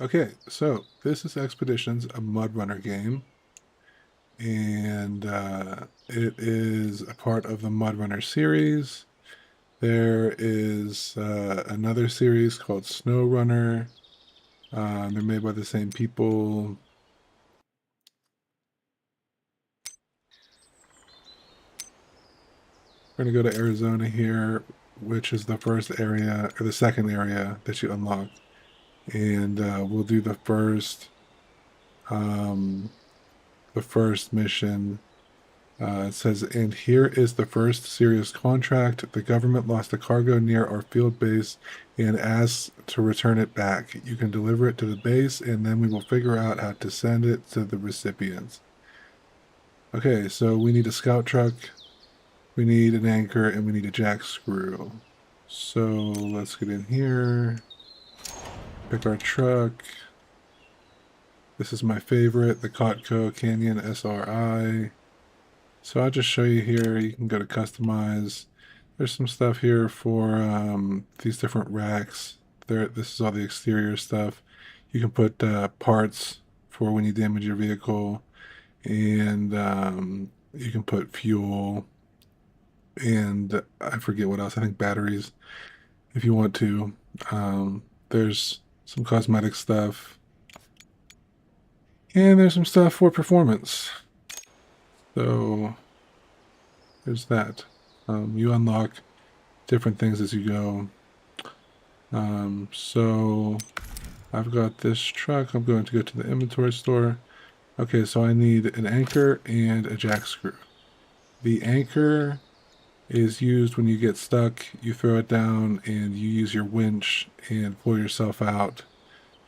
Okay, so this is Expeditions, a Mud Runner game, and it is a part of the Mud Runner series. There is another series called Snow Runner. They're made by the same people. We're going to go to Arizona here, which is the first area, or the second area that you unlock. And we'll do um, the first mission. It says, and here is the first serious contract. The government lost a cargo near our field base and asks to return it back. You can deliver it to the base, and then we will figure out how to send it to the recipients. Okay, so we need a scout truck, we need an anchor, and we need a jack screw. So let's get in here, pick our truck. This is my favorite, the Cotco Canyon SRI. So I'll just show you here. You can go to customize. There's some stuff here for these different racks. This is all the exterior stuff. You can put parts for when you damage your vehicle, and you can put fuel, and I forget what else. I think batteries, if you want to. There's some cosmetic stuff, and there's some stuff for performance. So there's that. You unlock different things as you go. So I've got this truck. I'm going to go to the inventory store. Okay, so I need an anchor and a jack screw. The anchor is used when you get stuck. You throw it down and you use your winch and pull yourself out.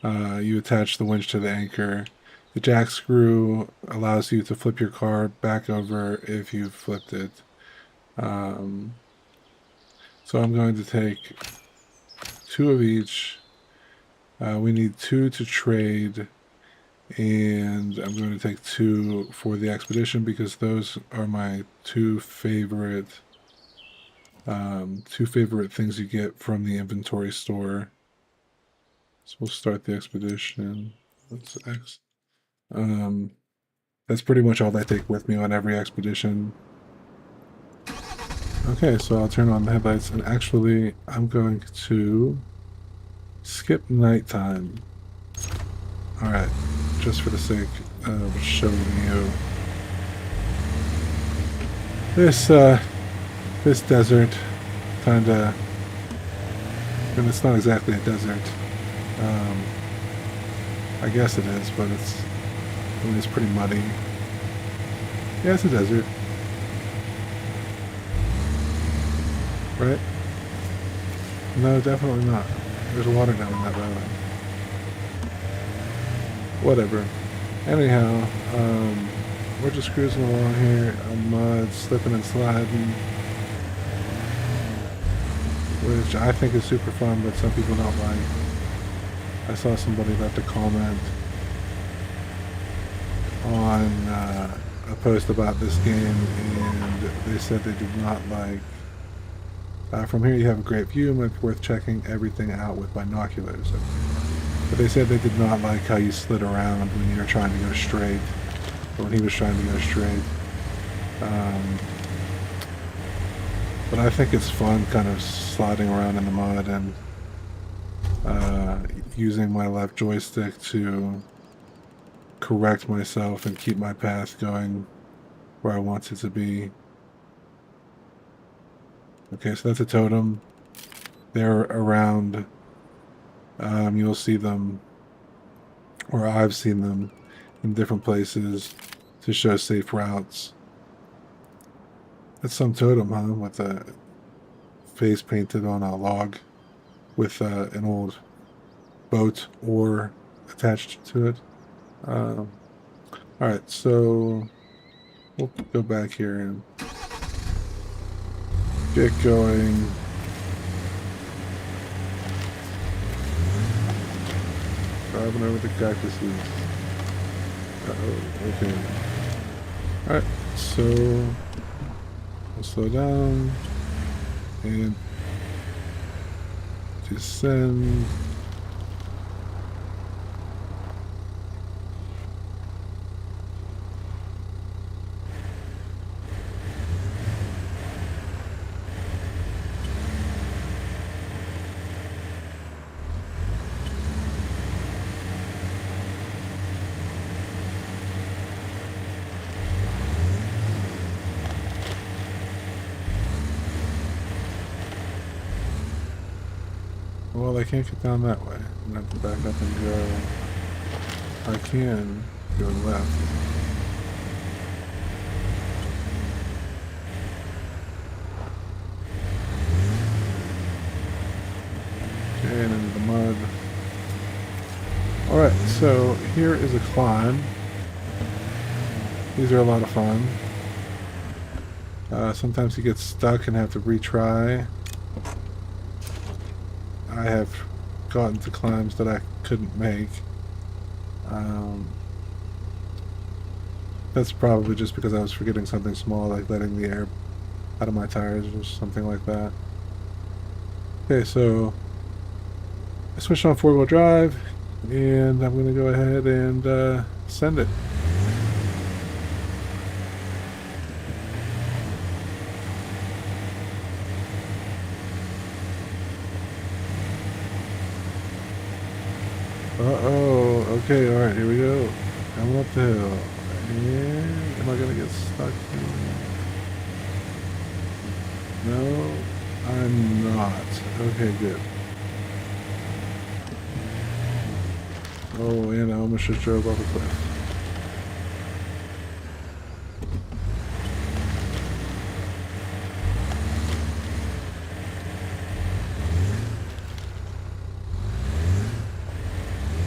You attach the winch to the anchor. The jack screw allows you to flip your car back over if you've flipped it. So I'm going to take 2 of each. We need 2 to trade, and I'm going to take 2 for the expedition because those are my two favorite things you get from the inventory store. So we'll start the expedition. That's X. That's pretty much all I take with me on every expedition. Okay, so I'll turn on the headlights, and actually I'm going to skip nighttime. Alright, just for the sake of showing you this desert, kinda, and it's not exactly a desert. I guess it is, but it's pretty muddy. Yeah, it's a desert. Right? No, definitely not. There's water down in that valley. Whatever. Anyhow, we're just cruising along here on mud, slipping and sliding, which I think is super fun, but some people don't like. I saw somebody left a comment on a post about this game, and they said they did not like. From here you have a great view, and it's worth checking everything out with binoculars. But they said they did not like how you slid around when you were trying to go straight, or when he was trying to go straight. But I think it's fun kind of sliding around in the mud and using my left joystick to correct myself and keep my path going where I want it to be. Okay, so that's a totem. They're around. You'll see them, or I've seen them, in different places to show safe routes. That's some totem, huh? With a face painted on a log with an old boat oar attached to it. Alright, so we'll go back here and get going. Driving over the cactuses. Uh-oh, okay. Alright, so we'll slow down and descend. well, I can't get down that way. I'm gonna have to back up and go. I can go left. Okay, and into the mud. Alright, so here is a climb. These are a lot of fun. Sometimes you get stuck and have to retry. I have gotten to climbs that I couldn't make. That's probably just because I was forgetting something small, like letting the air out of my tires or something like that. Okay, so I switched on four-wheel drive, and I'm going to go ahead and send it. Uh-oh. Okay, alright, here we go. Coming up the hill. And am I going to get stuck here? No, I'm not. Okay, good. Oh, and I almost just drove off a cliff.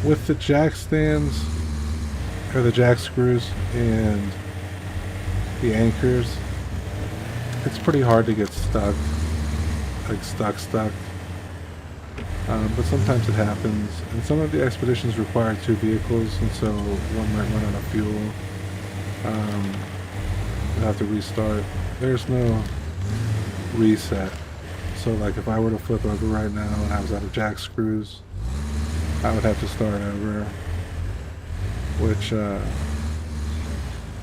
With the jack stands, or the jack screws, and the anchors, it's pretty hard to get stuck. Like stuck. But sometimes it happens. And some of the expeditions require two vehicles, and so one might run out of fuel. You'll have to restart. There's no reset. So like if I were to flip over right now and I was out of jack screws, I would have to start over, which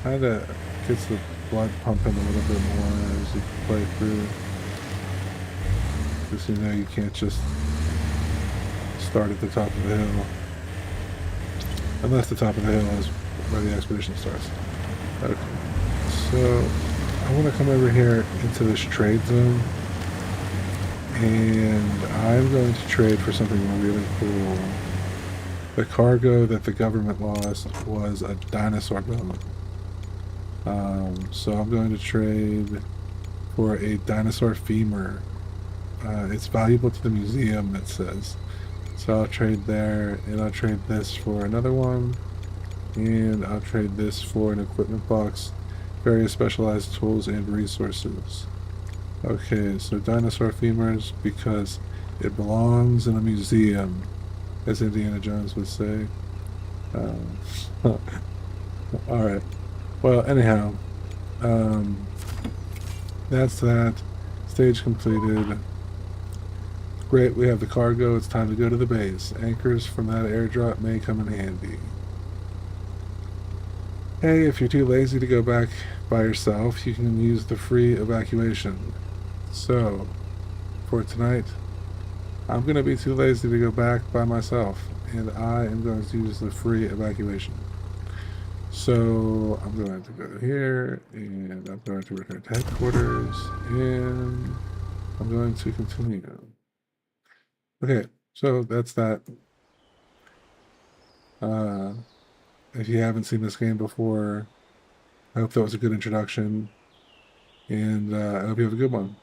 kind of gets the blood pumping a little bit more as you play through. Because you know you can't just start at the top of the hill. Unless the top of the hill is where the expedition starts. Okay. So I want to come over here into this trade zone. And I'm going to trade for something really cool. The cargo that the government lost was a dinosaur bone. So I'm going to trade for a dinosaur femur. It's valuable to the museum, it says. So I'll trade there, and I'll trade this for another one, and I'll trade this for an equipment box, various specialized tools and resources. Okay, so dinosaur femurs, because it belongs in a museum, as Indiana Jones would say. Alright. Well, anyhow, that's that. Stage completed. Great, we have the cargo. It's time to go to the base. Anchors from that airdrop may come in handy. Hey, if you're too lazy to go back by yourself, you can use the free evacuation. So, for tonight, I'm going to be too lazy to go back by myself, and I am going to use the free evacuation. So, I'm going to go here, and I'm going to return to headquarters, and I'm going to continue. Okay, so that's that. If you haven't seen this game before, I hope that was a good introduction, and I hope you have a good one.